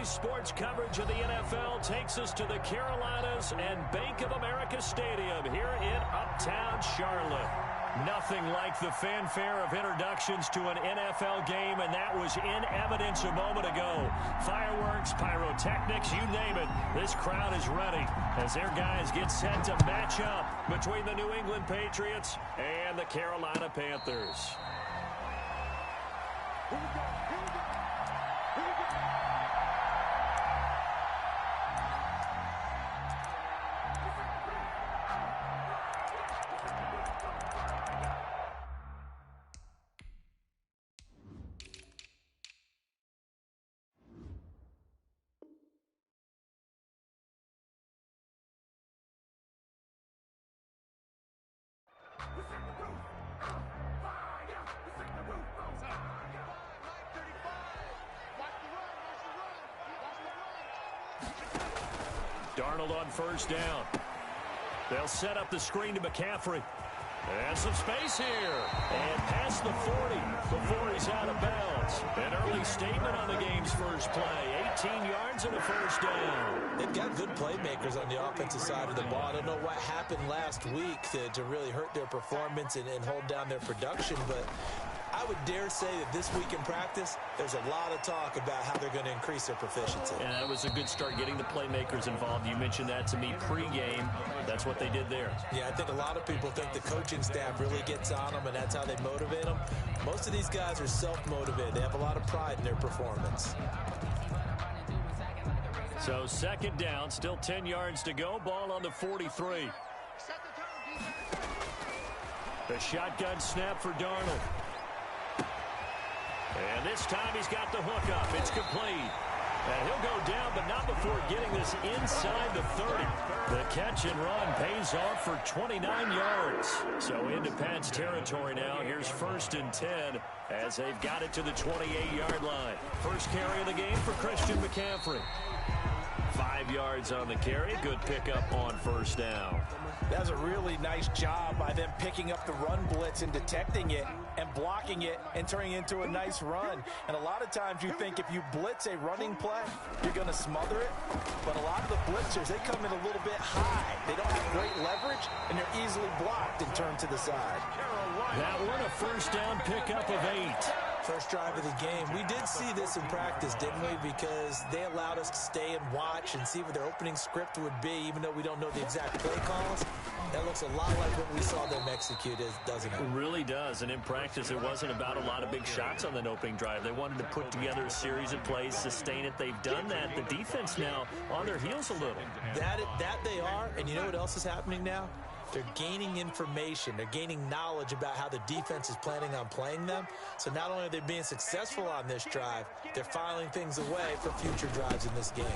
sports coverage of the NFL takes us to the Carolinas and Bank of America Stadium here in Uptown Charlotte. Nothing like the fanfare of introductions to an NFL game, and that was in evidence a moment ago. Fireworks, pyrotechnics, you name it. This crowd is ready as their guys get set to match up between the New England Patriots and the Carolina Panthers. Here we go. Here we go. Here we go. Darnold on first down. They'll set up the screen to McCaffrey. And some space here. And past the 40 before he's out of bounds. An early statement on the game's first play. 18 yards and a first down. They've got good playmakers on the offensive side of the ball. I don't know what happened last week to really hurt their performance and hold down their production, but I would dare say that this week in practice, there's a lot of talk about how they're going to increase their proficiency. And that was a good start getting the playmakers involved. You mentioned that to me pregame. That's what they did there. Yeah, I think a lot of people think the coaching staff really gets on them, and that's how they motivate them. Most of these guys are self-motivated. They have a lot of pride in their performance. So second down, still 10 yards to go. Ball on the 43. The shotgun snap for Darnold. And this time he's got the hook up. It's complete. And he'll go down, but not before getting this inside the 30. The catch and run pays off for 29 yards. So into Pat's territory now. Here's 1st and 10 as they've got it to the 28-yard line. First carry of the game for Christian McCaffrey. 5 yards on the carry. Good pickup on first down. That was a really nice job by them picking up the run blitz and detecting it and blocking it and turning it into a nice run. And a lot of times you think if you blitz a running play, you're going to smother it. But a lot of the blitzers, they come in a little bit high. They don't have great leverage, and they're easily blocked and turned to the side. That one a first down pickup of 8. First drive of the game. We did see this in practice, didn't we? Because they allowed us to stay and watch and see what their opening script would be, even though we don't know the exact play calls. That looks a lot like what we saw them execute, doesn't it? It really does. And in practice, it wasn't about a lot of big shots on that opening drive. They wanted to put together a series of plays, sustain it. They've done that. The defense now on their heels a little. That they are. And you know what else is happening now? They're gaining information. They're gaining knowledge about how the defense is planning on playing them. So not only are they being successful on this drive, they're filing things away for future drives in this game.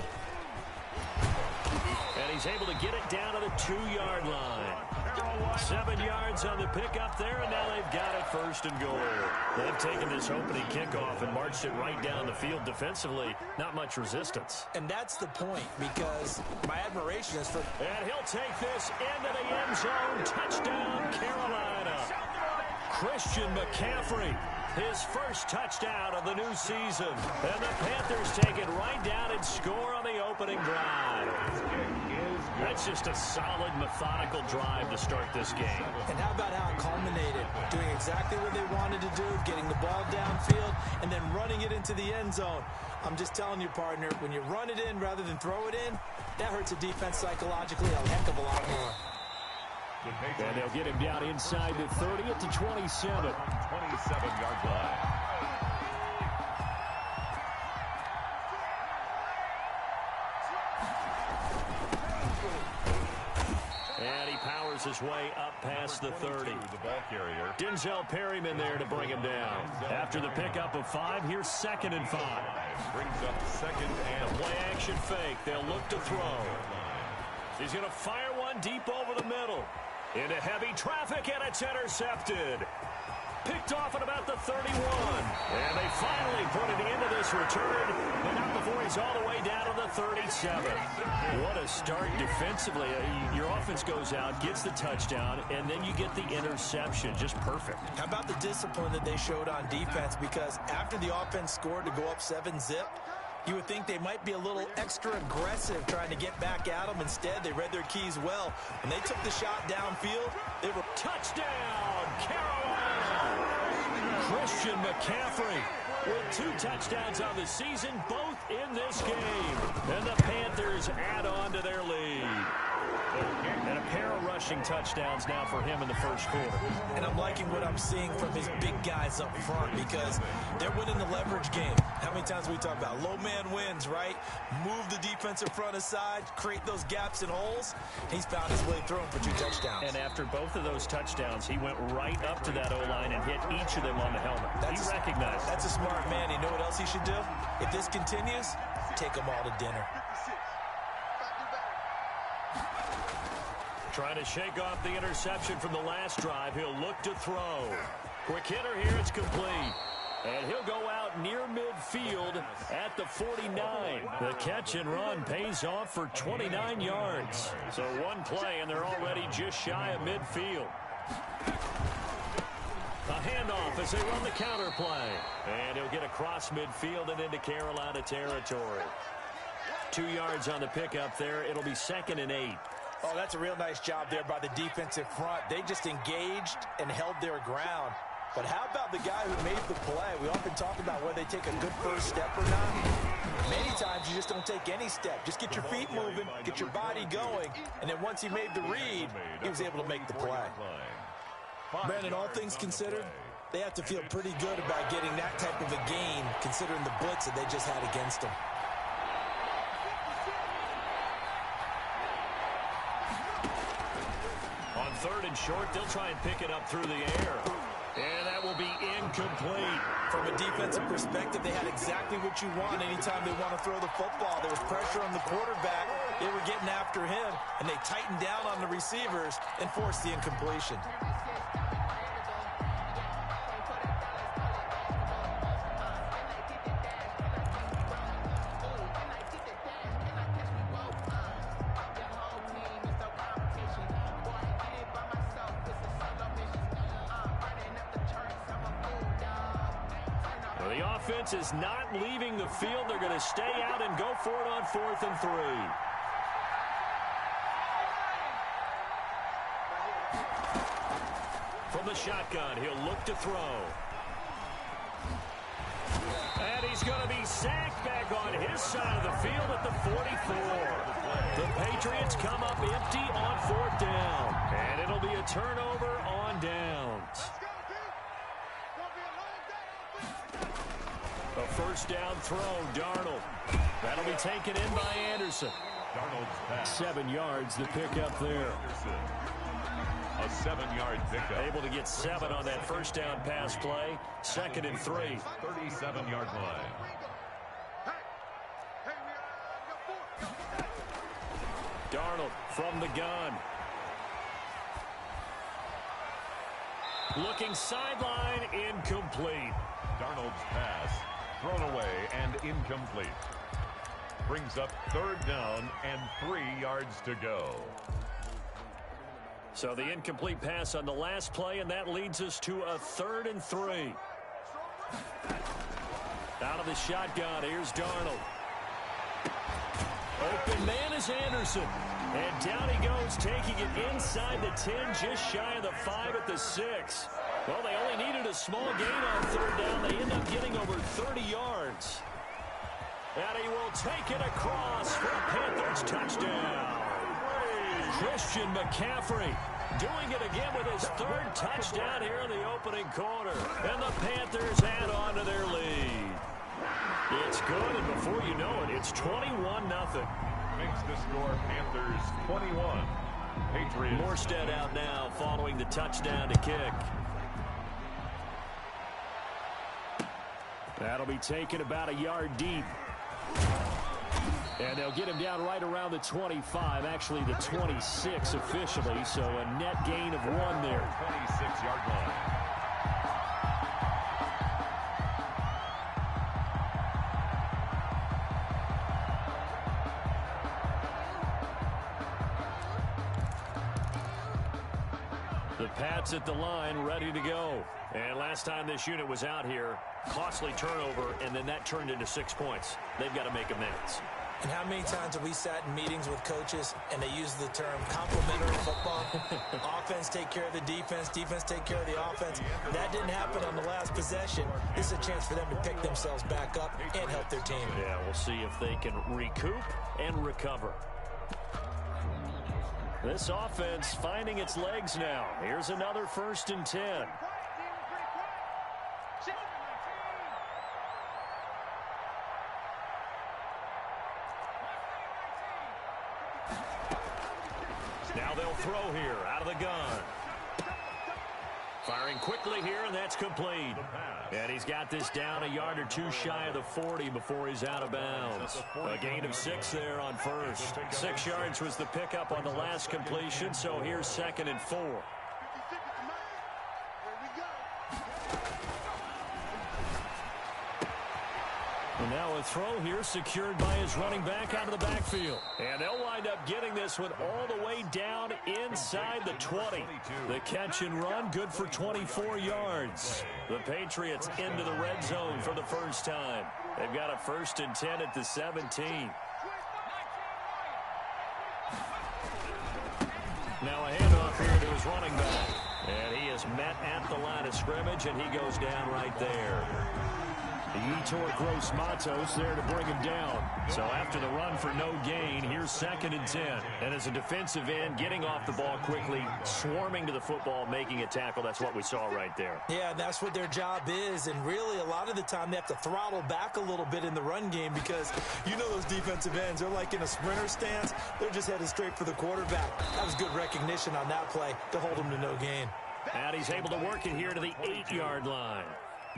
And he's able to get it down to the 2-yard line. 7 yards on the pickup there, and now they've got it 1st and goal. They've taken this opening kickoff and marched it right down the field defensively. Not much resistance. And that's the point, because my admiration is for... And he'll take this into the end zone. Touchdown, Carolina. Christian McCaffrey, his first touchdown of the new season. And the Panthers take it right down and score on the opening drive. That's just a solid, methodical drive to start this game. And how about how it culminated? Doing exactly what they wanted to do, getting the ball downfield, and then running it into the end zone. I'm just telling you, partner, when you run it in rather than throw it in, that hurts a defense psychologically a heck of a lot more. And they'll get him down inside the 30 at the 27. 27-yard line. And he powers his way up past the 30. Denzel Perryman there to bring him down. After the pickup of 5, here's 2nd and 5. Brings up 2nd and a play action fake. They'll look to throw. He's going to fire one deep over the middle. Into heavy traffic, and it's intercepted. Picked off at about the 31. And they finally put it into this return, but not before he's all the way down to the 37. What a start defensively. Your offense goes out, gets the touchdown, and then you get the interception. Just perfect. How about the discipline that they showed on defense? Because after the offense scored to go up 7-zip, You would think they might be a little extra aggressive trying to get back at them. Instead, they read their keys well. When they took the shot downfield, they were... Touchdown, Carolina! Christian McCaffrey with 2 touchdowns on the season, both in this game. And the Panthers add on to their lead. And a pair of rushing touchdowns now for him in the first quarter. And I'm liking what I'm seeing from his big guys up front because they're winning the leverage game. How many times we talk about low man wins, right? Move the defensive front aside, create those gaps and holes. He's found his way through them for 2 touchdowns. And after both of those touchdowns, he went right up to that O-line and hit each of them on the helmet. He recognized. That's a smart man. You know what else he should do? If this continues, take them all to dinner. Trying to shake off the interception from the last drive. He'll look to throw. Quick hitter here. It's complete. And he'll go out near midfield at the 49. The catch and run pays off for 29 yards. So one play, and they're already just shy of midfield. A handoff as they run the counter play. And he'll get across midfield and into Carolina territory. 2 yards on the pickup there. It'll be 2nd and 8. Oh, that's a real nice job there by the defensive front. They just engaged and held their ground. But how about the guy who made the play? We often talk about whether they take a good first step or not. Many times you just don't take any step. Just get your feet moving, get your body going, and then once he made the read, he was able to make the play. Brandon, all things considered, they have to feel pretty good about getting that type of a gain considering the blitz that they just had against them. On 3rd and short, they'll try and pick it up through the air. And that will be incomplete. From a defensive perspective, they had exactly what you want anytime they want to throw the football. There was pressure on the quarterback. They were getting after him, and they tightened down on the receivers and forced the incompletion. The offense is not leaving the field. They're going to stay out and go for it on 4th and 3. From the shotgun, he'll look to throw. And he's going to be sacked back on his side of the field at the 44. The Patriots come up empty on 4th down. And it'll be a turnover on downs. A first down throw, Darnold. That'll be taken in by Anderson. 7 yards, the pickup there. A 7-yard pickup. Able to get 7 on that first down pass play. 2nd and 3. 37-yard line. Darnold from the gun. Looking sideline, incomplete. Darnold's pass thrown away and incomplete. Brings up 3rd down and 3 yards to go. So the incomplete pass on the last play, and that leads us to a 3rd and 3. Out of the shotgun, here's Darnold. Open man is Anderson. And down he goes, taking it inside the 10, just shy of the 5 at the 6. Well, they only needed a small gain on 3rd down. They end up getting over 30 yards. And he will take it across for a Panthers touchdown. Christian McCaffrey doing it again with his 3rd touchdown here in the opening quarter. And the Panthers add on to their lead. It's good, and before you know it, it's 21-0. Makes the score Panthers 21. Patriots. Morstead out now following the touchdown to kick. That'll be taken about a yard deep. And they'll get him down right around the 25, actually the 26 officially, so a net gain of 1 there. 26-yard line. The Pats at the line, ready to go. And last time this unit was out here, costly turnover, and then that turned into 6 points. They've got to make amends. And how many times have we sat in meetings with coaches and they use the term complementary football? Offense take care of the defense, defense take care of the offense. That didn't happen on the last possession. This is a chance for them to pick themselves back up and help their team. Yeah, we'll see if they can recoup and recover. This offense finding its legs now. Here's another 1st and 10. Now they'll throw here out of the gun. Firing quickly here, and that's complete. And he's got this down a yard or two shy of the 40 before he's out of bounds. A gain of 6 there on first. 6 yards was the pickup on the last completion, so here's 2nd and 4. And now a throw here secured by his running back out of the backfield. And they'll wind up getting this one all the way down inside the 20. The catch and run good for 24 yards. The Patriots into the red zone for the first time. They've got a 1st and 10 at the 17. Now a handoff here to his running back. And he is met at the line of scrimmage, and he goes down right there. Yetur Gross-Matos there to bring him down. So after the run for no gain, here's 2nd and 10. And as a defensive end, getting off the ball quickly, swarming to the football, making a tackle, that's what we saw right there. Yeah, that's what their job is. And really, a lot of the time, they have to throttle back a little bit in the run game because you know those defensive ends, they're like in a sprinter stance. They're just headed straight for the quarterback. That was good recognition on that play to hold him to no gain. And he's able to work it here to the 8-yard line.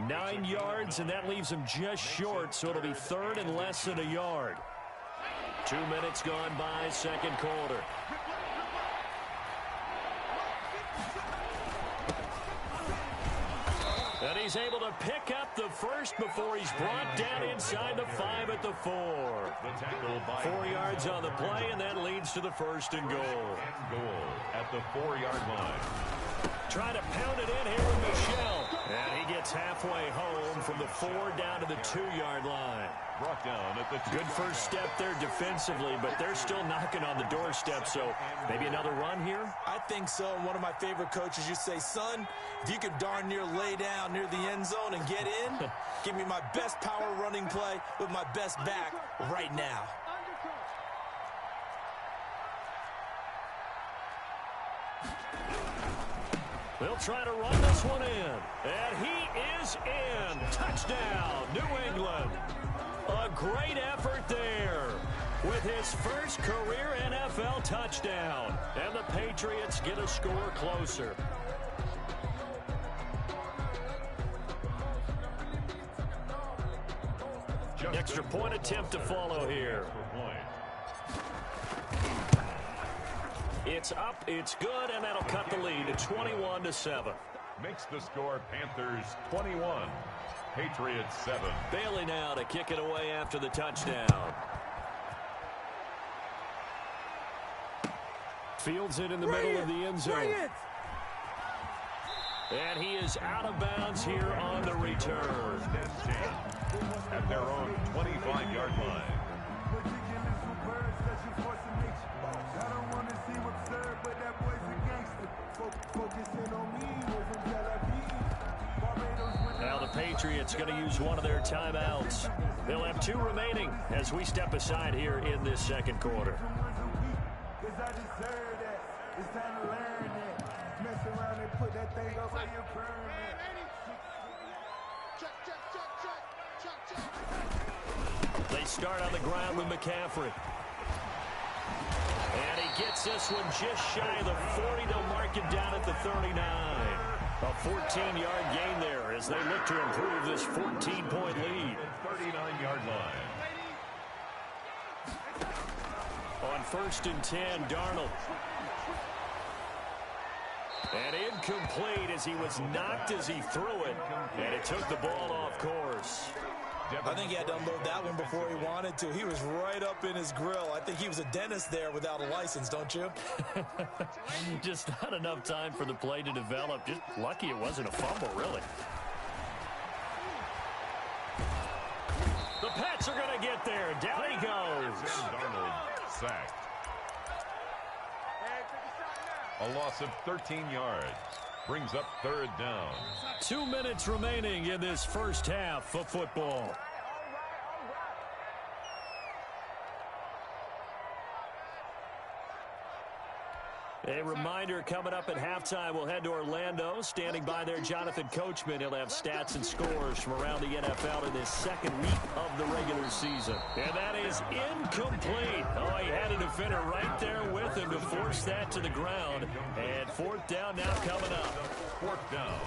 9 yards, and that leaves him just short, so it'll be 3rd and less than a yard. 2 minutes gone by, 2nd quarter. And he's able to pick up the first before he's brought down inside the 5 at the 4. 4 yards on the play, and that leads to the 1st and goal. At the 4-yard line. Trying to pound it in here with Michel. And he gets halfway home from the 4 down to the 2-yard line. Brought down at the 2. Good first step there defensively, but they're still knocking on the doorstep, so maybe another run here? I think so. And one of my favorite coaches used to say, son, if you could darn near lay down near the end zone and get in, give me my best power running play with my best back right now. They'll try to run this one in. And he is in. Touchdown, New England. A great effort there with his first career NFL touchdown. And the Patriots get a score closer. Extra point attempt to follow here. It's up, it's good, and that'll cut the lead to 21-7. Makes the score Panthers 21, Patriots 7. Bailey now to kick it away after the touchdown. Fields it in the middle of the end zone. And he is out of bounds here on the return. At their own 25-yard line. Now the Patriots going to use one of their timeouts. They'll have 2 remaining as we step aside here in this 2nd quarter. They start on the ground with McCaffrey. And he gets this one just shy of the 40. They'll mark it down at the 39. A 14-yard gain there as they look to improve this 14-point lead. 39-yard line. On 1st and 10, Darnold. And incomplete as he was knocked as he threw it. And it took the ball off course. I think he had to unload that one before he wanted to. He was right up in his grill. I think he was a dentist there without a license, don't you? Just not enough time for the play to develop. Just lucky it wasn't a fumble, really. The Pats are going to get there. Down he goes. Darnold sacked. A loss of 13 yards. Brings up third down. 2 minutes remaining in this first half of football. A reminder, coming up at halftime, we'll head to Orlando. Standing by there, Jonathan Coachman. He'll have stats and scores from around the NFL in this second week of the regular season. And that is incomplete. Oh, he had a defender right there with him to force that to the ground. And fourth down now coming up. Fourth down.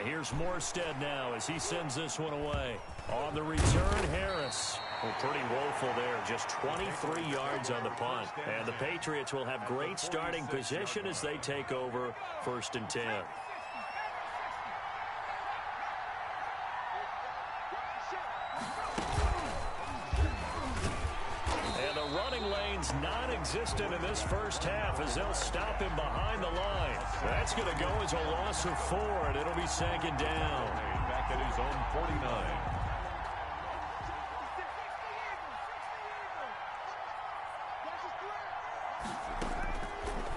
Here's Morstead now as he sends this one away. On the return, Harris. Well, pretty woeful there. Just 23 yards on the punt. And the Patriots will have great starting position as they take over 1st and 10. And the running lane's non-existent in this first half as they'll stop him behind the line. That's going to go as a loss of 4, and it'll be second down. Back at his own 49.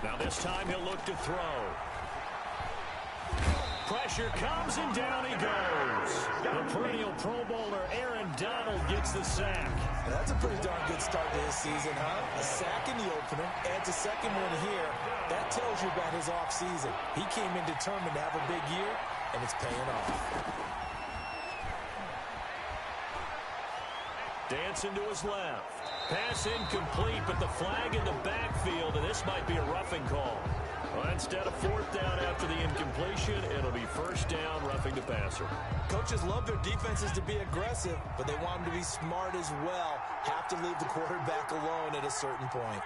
Now this time he'll look to throw. Pressure comes and down he goes. The perennial Pro Bowler Aaron Donald gets the sack. That's a pretty darn good start to his season, huh? A sack in the opener, adds a second one here. That tells you about his offseason. He came in determined to have a big year, and it's paying off. Dancing to his left. Pass incomplete, but the flag in the backfield, and this might be a roughing call. Well, instead of fourth down after the incompletion, it'll be first down, roughing the passer. Coaches love their defenses to be aggressive, but they want them to be smart as well. Have to leave the quarterback alone at a certain point.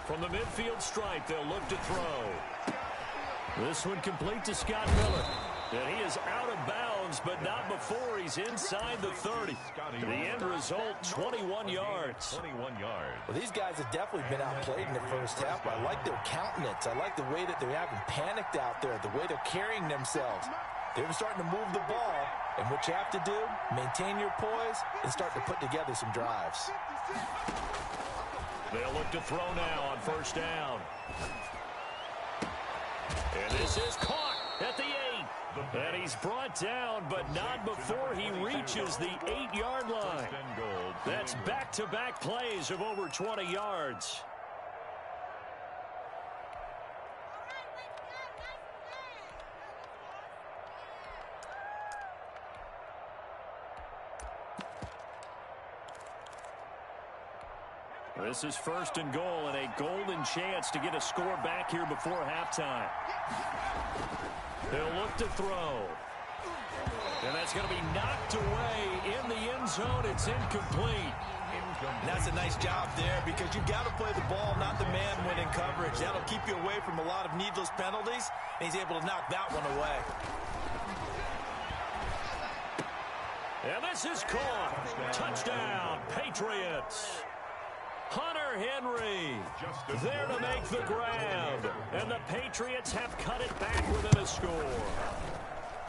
From the midfield stripe, they'll look to throw. This one complete to Scott Miller. And he is out of bounds, but not before he's inside the 30. The end result, 21 yards. 21 yards. Well, these guys have definitely been outplayed in the first half, but I like their countenance. I like the way that they haven't panicked out there, the way they're carrying themselves. They're starting to move the ball, and what you have to do, maintain your poise and start to put together some drives. They'll look to throw now on first down. And this is caught at the 8. And he's brought down, but not before he reaches the 8-yard line. That's back-to-back plays of over 20 yards. This is first and goal and a golden chance to get a score back here before halftime. They'll look to throw. And that's going to be knocked away in the end zone. It's incomplete. And that's a nice job there because you've got to play the ball, not the man when in coverage. That'll keep you away from a lot of needless penalties, and he's able to knock that one away. And this is caught. Touchdown, Patriots. Hunter Henry there to make the grab. And the Patriots have cut it back within a score.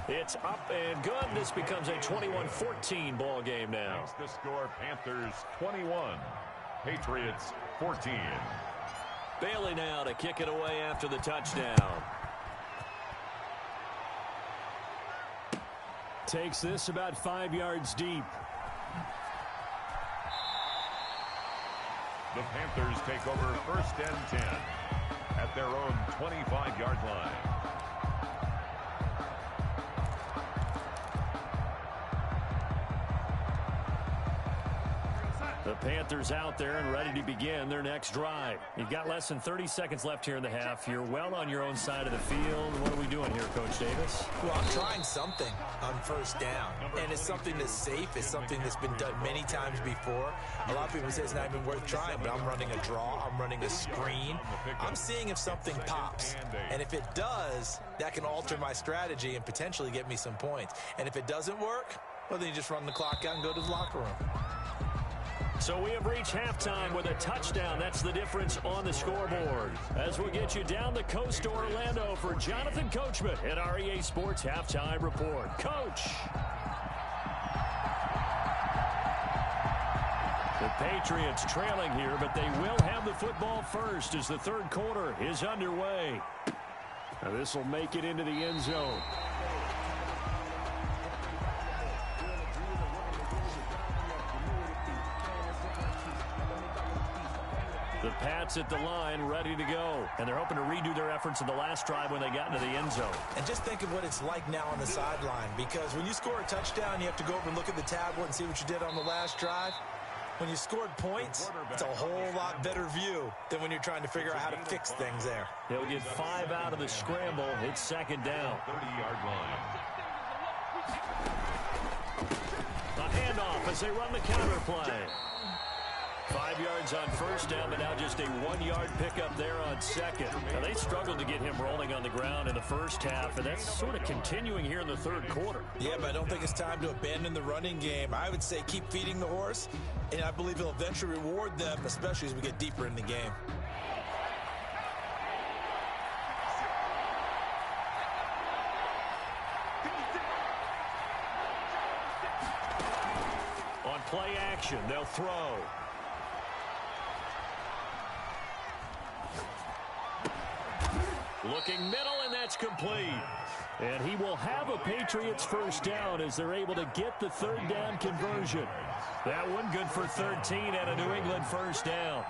It's up and good. This becomes a 21-14 ball game now. Makes the score Panthers 21, Patriots 14. Bailey now to kick it away after the touchdown. Takes this about 5 yards deep. The Panthers take over first and 10 at their own 25-yard line. The Panthers out there and ready to begin their next drive. You've got less than 30 seconds left here in the half. You're well on your own side of the field. What are we doing here, Coach Davis? Well, I'm trying something on first down, and it's something that's safe. It's something that's been done many times before. A lot of people say it's not even worth trying, but I'm running a draw. I'm running a screen. I'm seeing if something pops, and if it does, that can alter my strategy and potentially get me some points. And if it doesn't work, well, then you just run the clock out and go to the locker room. So we have reached halftime with a touchdown. That's the difference on the scoreboard. As we'll get you down the coast to Orlando for Jonathan Coachman at our EA Sports Halftime Report. Coach. The Patriots trailing here, but they will have the football first as the third quarter is underway. Now this will make it into the end zone. The Pats at the line, ready to go. And they're hoping to redo their efforts in the last drive when they got into the end zone. And just think of what it's like now on the sideline, because when you score a touchdown, you have to go over and look at the tablet and see what you did on the last drive. When you scored points, it's a whole lot better view than when you're trying to figure out how to fix things there. They'll get 5 out of the scramble. It's second down. 30-yard line. A handoff as they run the counter play. 5 yards on first down, but now just a 1-yard pickup there on second. Now, they struggled to get him rolling on the ground in the first half, and that's sort of continuing here in the third quarter. Yeah, but I don't think it's time to abandon the running game. I would say keep feeding the horse, and I believe he'll eventually reward them, especially as we get deeper in the game. On play action, they'll throw. Looking middle, and that's complete. And he will have a Patriots first down as they're able to get the third down conversion. That one good for 13 and a New England first down.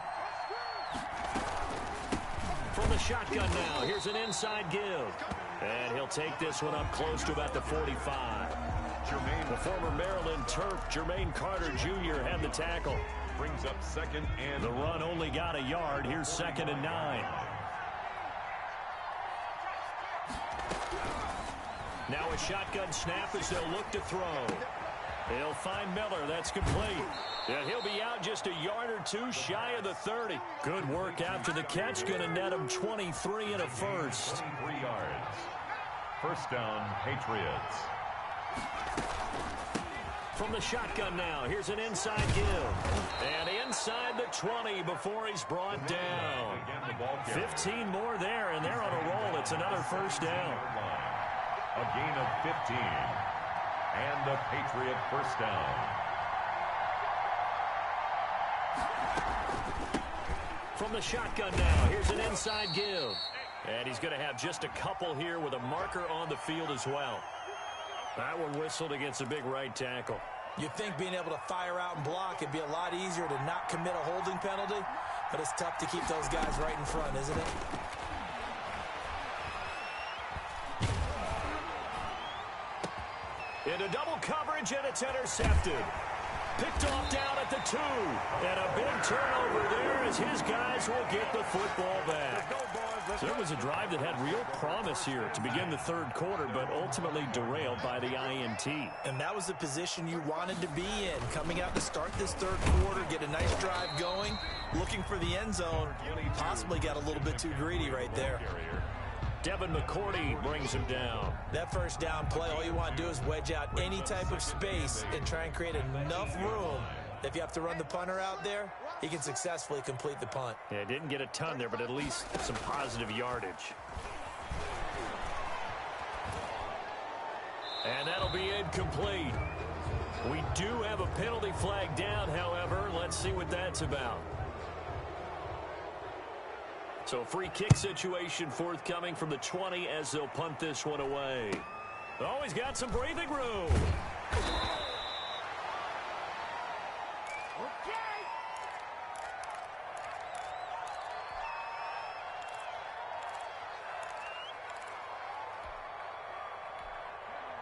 From the shotgun now, here's an inside give. And he'll take this one up close to about the 45. The former Maryland Terp, Jermaine Carter Jr. had the tackle. Brings up second and the run only got a yard. Here's 2nd and 9. Now a shotgun snap as they'll look to throw. They'll find Miller. That's complete. And he'll be out just a yard or two shy of the 30. Good work after the catch. Going to net him 23 and a first. 23 yards. First down, Patriots. From the shotgun now, here's an inside give. And inside the 20 before he's brought down. 15 more there, and they're on a roll. It's another first down. A gain of 15. And a Patriot first down. From the shotgun now, here's an inside give. And he's going to have just a couple here with a marker on the field as well. That one whistled against a big right tackle. You'd think being able to fire out and block it'd be a lot easier to not commit a holding penalty, but it's tough to keep those guys right in front, isn't it? Into double coverage, and it's intercepted. Picked off down at the 2. And a big turnover there as his guys will get the football back. So it was a drive that had real promise here to begin the third quarter, but ultimately derailed by the INT. And that was the position you wanted to be in, coming out to start this third quarter, get a nice drive going, looking for the end zone. Possibly got a little bit too greedy right there. Devin McCourty brings him down. That first down play, all you want to do is wedge out any type of space and try and create enough room. If you have to run the punter out there, he can successfully complete the punt. Yeah, didn't get a ton there, but at least some positive yardage. And that'll be incomplete. We do have a penalty flag down, however. Let's see what that's about. So a free kick situation forthcoming from the 20 as they'll punt this one away. Oh, he's got some breathing room.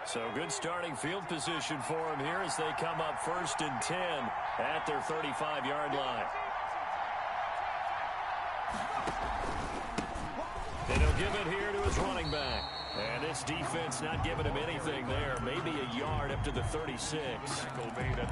So good starting field position for him here as they come up 1st and 10 at their 35-yard line. And he'll give it here to his running back. And this defense not giving him anything there. Maybe a yard up to the 36.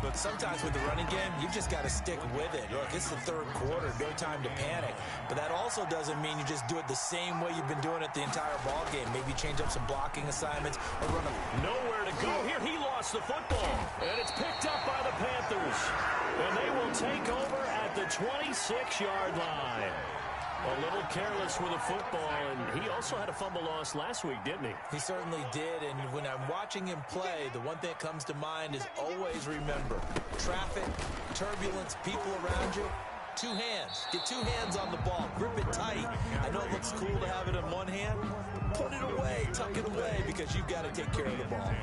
But sometimes with the running game, you've just got to stick with it. Look, it's the third quarter. No time to panic. But that also doesn't mean you just do it the same way you've been doing it the entire ball game. Maybe change up some blocking assignments or run a... Nowhere to go here. He lost the football. And it's picked up by the Panthers. And they will take over at the 26-yard line. A little careless with the football, and he also had a fumble loss last week, didn't he? He certainly did, and when I'm watching him play, the one thing that comes to mind is always remember, traffic, turbulence, people around you, two hands. Get two hands on the ball. Grip it tight. I know it looks cool to have it in one hand. Put it away, tuck it away, because you've got to take care of the ball.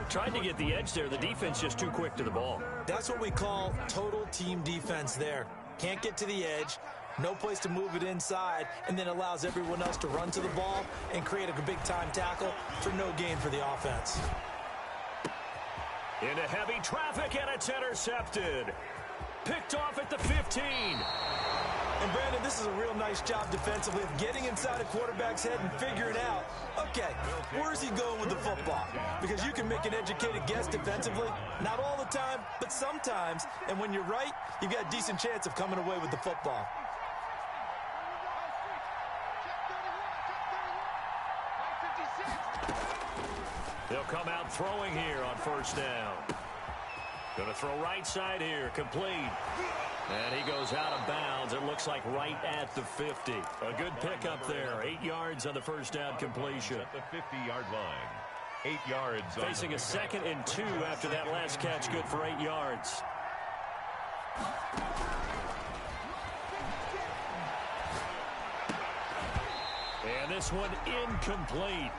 Trying to get the edge there. The defense just too quick to the ball. That's what we call total team defense there. Can't get to the edge. No place to move it inside, and then allows everyone else to run to the ball and create a big-time tackle for no gain for the offense. Into heavy traffic, and it's intercepted. Picked off at the 15. And, Brandon, this is a real nice job defensively of getting inside a quarterback's head and figuring out, okay, where's he going with the football? Because you can make an educated guess defensively. Not all the time, but sometimes. And when you're right, you've got a decent chance of coming away with the football. They'll come out throwing here on 1st down. Going to throw right side here, complete. And he goes out of bounds. It looks like right at the 50. A good pickup there. 8 yards on the 1st down completion. At the 50-yard line. 8 yards. Facing a 2nd and 2 after that last catch. Good for 8 yards. And this one incomplete.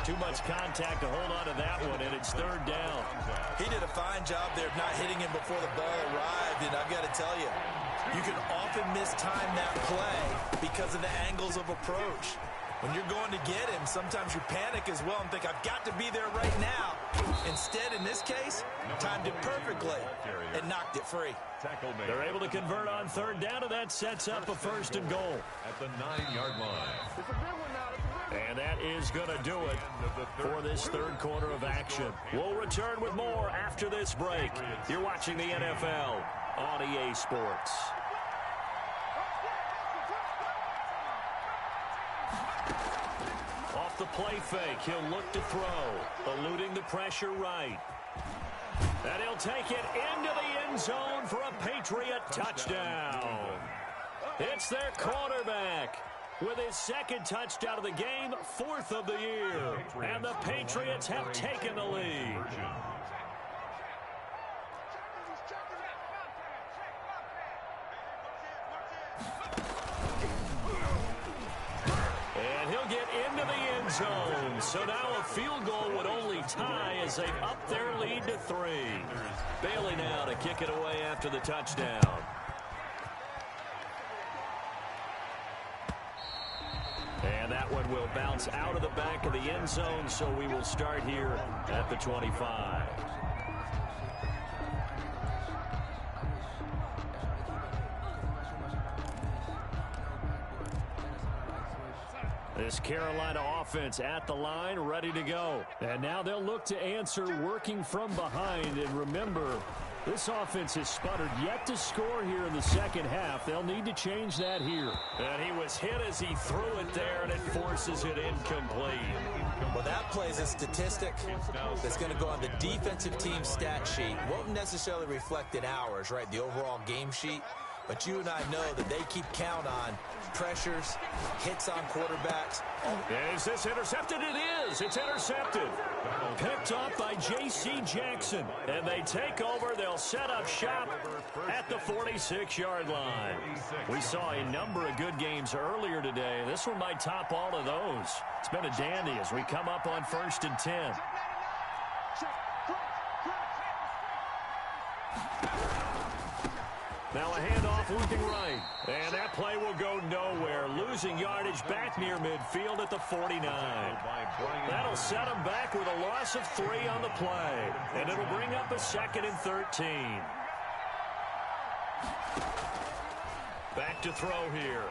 Too much contact to hold on to that one, and it's 3rd down. He did a fine job there of not hitting him before the ball arrived, and I've got to tell you, you can often mistime that play because of the angles of approach. When you're going to get him, sometimes you panic as well and think, I've got to be there right now. Instead, in this case, timed it perfectly and knocked it free. They're able to convert on 3rd down, and that sets up a 1st and goal. At the 9-yard line. And that is going to do it for this 3rd quarter of action. We'll return with more after this break. You're watching the NFL on EA Sports. Off the play fake, he'll look to throw, eluding the pressure right. And he'll take it into the end zone for a Patriot touchdown. It's their quarterback with his 2nd touchdown of the game, 4th of the year. And the Patriots have taken the lead. And he'll get into the end zone. So now a field goal would only tie as they up their lead to 3. Bailey now to kick it away after the touchdown. And that one will bounce out of the back of the end zone, so we will start here at the 25. This Carolina offense at the line, ready to go. And now they'll look to answer working from behind. And remember, this offense has sputtered yet to score here in the 2nd half. They'll need to change that here. And he was hit as he threw it there, and it forces it incomplete. Well, that plays a statistic that's going to go on the defensive team stat sheet. Won't necessarily reflect in ours, right, the overall game sheet. But you and I know that they keep count on pressures, hits on quarterbacks. Is this intercepted? It is. It's intercepted. Picked off by J.C. Jackson. And they take over. They'll set up shop at the 46-yard line. We saw a number of good games earlier today. This one might top all of those. It's been a dandy as we come up on 1st and 10. Now a handoff looking right. And that play will go nowhere. Losing yardage back near midfield at the 49. That'll set them back with a loss of 3 on the play. And it'll bring up a 2nd and 13. Back to throw here.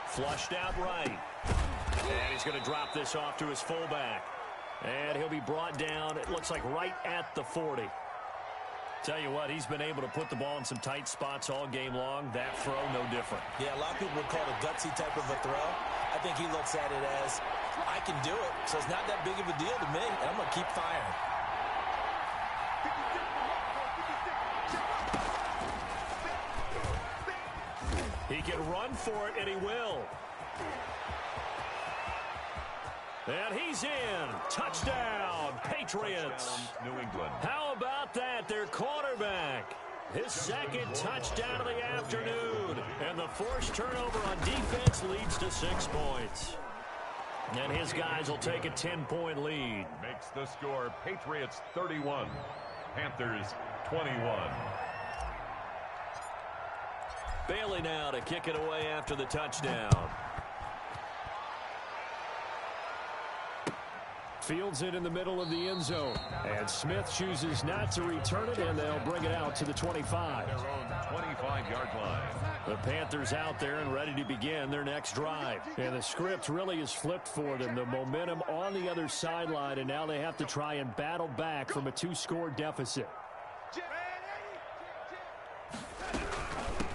Flushed out right. And he's going to drop this off to his fullback. And he'll be brought down, it looks like right at the 40. Tell you what, he's been able to put the ball in some tight spots all game long. That throw, no different. Yeah, a lot of people would call it a gutsy type of a throw. I think he looks at it as, I can do it, so it's not that big of a deal to me, and I'm going to keep firing. He can run for it, and he will. And he's in. Touchdown, Patriots. New England. How about that? Their quarterback. His 2nd touchdown of the afternoon. And the forced turnover on defense leads to 6 points. And his guys will take a 10-point lead. Makes the score Patriots 31, Panthers 21. Bailey now to kick it away after the touchdown. Fields it in the middle of the end zone. And Smith chooses not to return it, and they'll bring it out to the 25. Their own 25-yard line. The Panthers out there and ready to begin their next drive. And the script really is flipped for them. The momentum on the other sideline, and now they have to try and battle back from a 2-score deficit.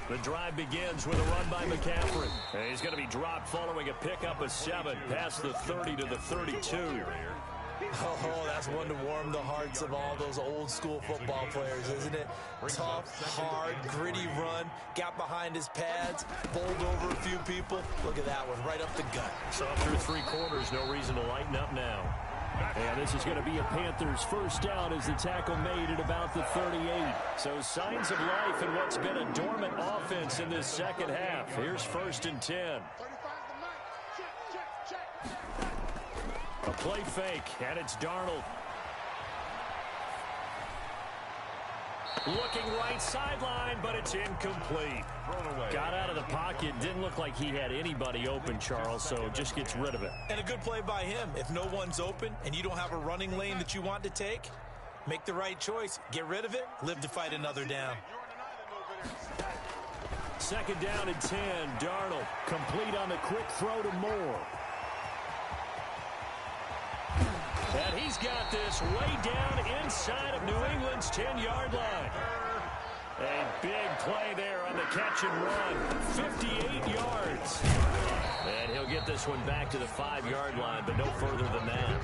The drive begins with a run by McCaffrey. And he's going to be dropped following a pickup of 7 past the 30 to the 32. Oh, that's one to warm the hearts of all those old-school football players, isn't it? Tough, hard, gritty run, got behind his pads, bowled over a few people. Look at that one, right up the gut. So through 3 quarters, no reason to lighten up now. And this is going to be a Panthers first down as the tackle made at about the 38. So signs of life in what's been a dormant offense in this second half. Here's 1st and 10. A play fake, and it's Darnold. Looking right sideline, but it's incomplete. Got out of the pocket. Didn't look like he had anybody open, Charles, so just gets rid of it. And a good play by him. If no one's open and you don't have a running lane that you want to take, make the right choice. Get rid of it. Live to fight another down. 2nd down and 10. Darnold complete on the quick throw to Moore. And he's got this way down inside of New England's 10-yard line. A big play there on the catch and run. 58 yards. And he'll get this one back to the 5-yard line, but no further than that.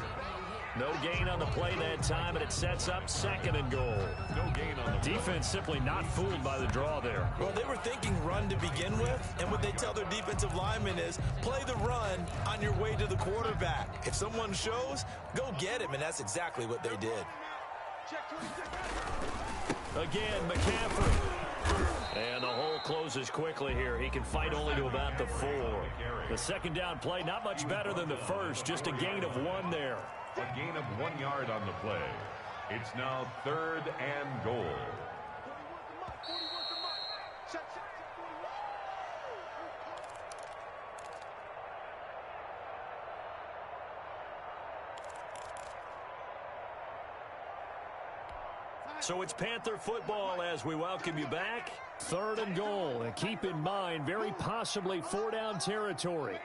No gain on the play that time, and it sets up 2nd and goal. No gain on the defense simply not fooled by the draw there. Well, they were thinking run to begin with, and what they tell their defensive linemen is play the run on your way to the quarterback. If someone shows, go get him, and that's exactly what they did. Again, McCaffrey. And the hole closes quickly here. He can fight only to about the 4. The 2nd down play, not much better than the first. Just a gain of 1 there. A gain of 1 yard on the play. It's now 3rd and goal. So it's Panther football as we welcome you back. 3rd and goal. And keep in mind, very possibly 4-down territory.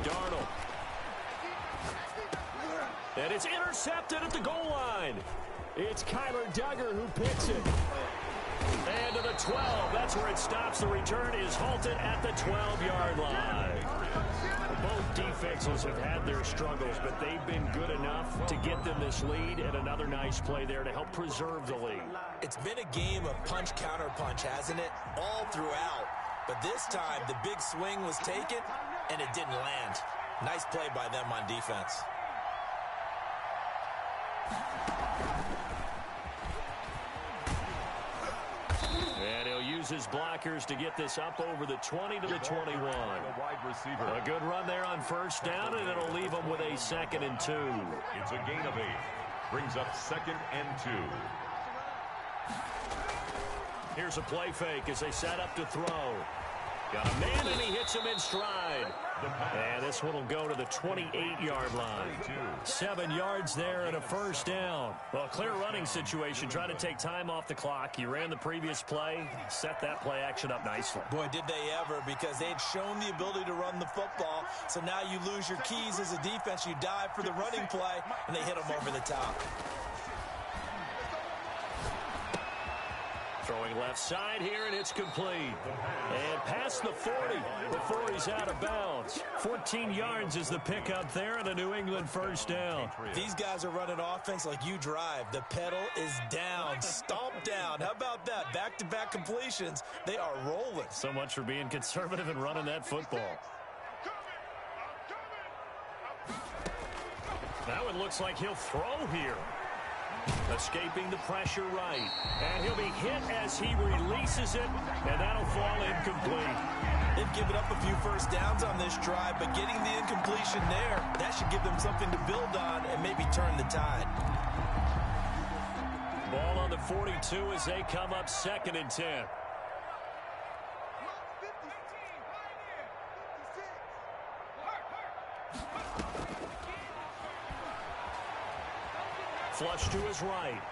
Darnold. And it's intercepted at the goal line. It's Kyler Duggar who picks it. And to the 12. That's where it stops. The return is halted at the 12-yard line. Both defenses have had their struggles, but they've been good enough to get them this lead, and another nice play there to help preserve the lead. It's been a game of punch-counter-punch, hasn't it? All throughout. But this time, the big swing was taken, and it didn't land. Nice play by them on defense. And he'll use his blockers to get this up over the 20 to the 21. Wide receiver. A good run there on 1st down, and it'll leave them with a 2nd and 2. It's a gain of 8. Brings up 2nd and 2. Here's a play fake as they set up to throw. Got a man, and he hits him in stride. And this one will go to the 28-yard line. 7 yards there and a first down. Well, a clear running situation. Trying to take time off the clock. He ran the previous play. Set that play action up nicely. Boy, did they ever, because they had shown the ability to run the football. So now you lose your keys as a defense. You dive for the running play, and they hit him over the top. Throwing left side here, and it's complete. And past the 40 before he's out of bounds. 14 yards is the pickup there, and a New England first down. These guys are running offense like you drive. The pedal is down, stomp down. How about that? Back-to-back completions. They are rolling. So much for being conservative and running that football. Now it looks like he'll throw here. Escaping the pressure right. And he'll be hit as he releases it, and that'll fall incomplete. They've given up a few first downs on this drive, but getting the incompletion there, that should give them something to build on and maybe turn the tide. Ball on the 42 as they come up 2nd and 10. Flush to his right.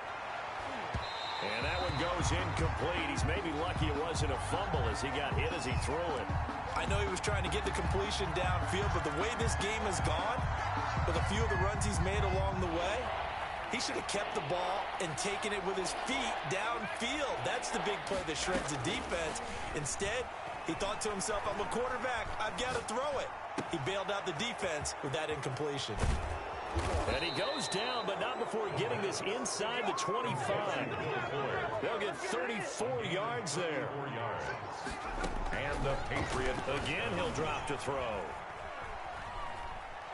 And that one goes incomplete. He's maybe lucky it wasn't a fumble as he got hit as he threw it. I know he was trying to get the completion downfield, but the way this game has gone, with a few of the runs he's made along the way, he should have kept the ball and taken it with his feet downfield. That's the big play that shreds the defense. Instead, he thought to himself, I'm a quarterback, I've got to throw it. He bailed out the defense with that incompletion. And he goes down, but not before getting this inside the 25. They'll get 34 yards there. And the Patriot. Again, he'll drop to throw.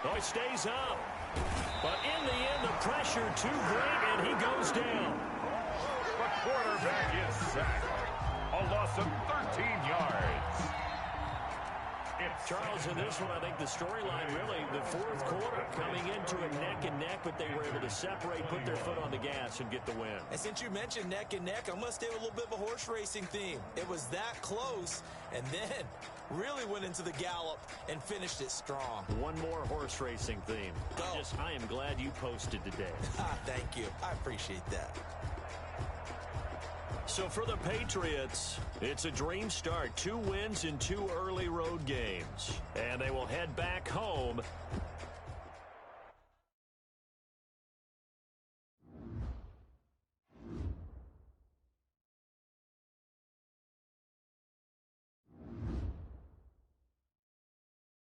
Oh, he stays up. But in the end, the pressure too great, and he goes down. The quarterback is sacked. A loss of 13 yards. Charles, in this one, I think the storyline really, the fourth quarter, coming into it neck and neck, but they were able to separate, put their foot on the gas, and get the win. And since you mentioned neck and neck, I'm going to stay with a little bit of a horse racing theme. It was that close, and then really went into the gallop and finished it strong. One more horse racing theme. I am glad you posted today. Thank you. I appreciate that. So for the Patriots, it's a dream start. 2 wins in 2 early road games. And they will head back home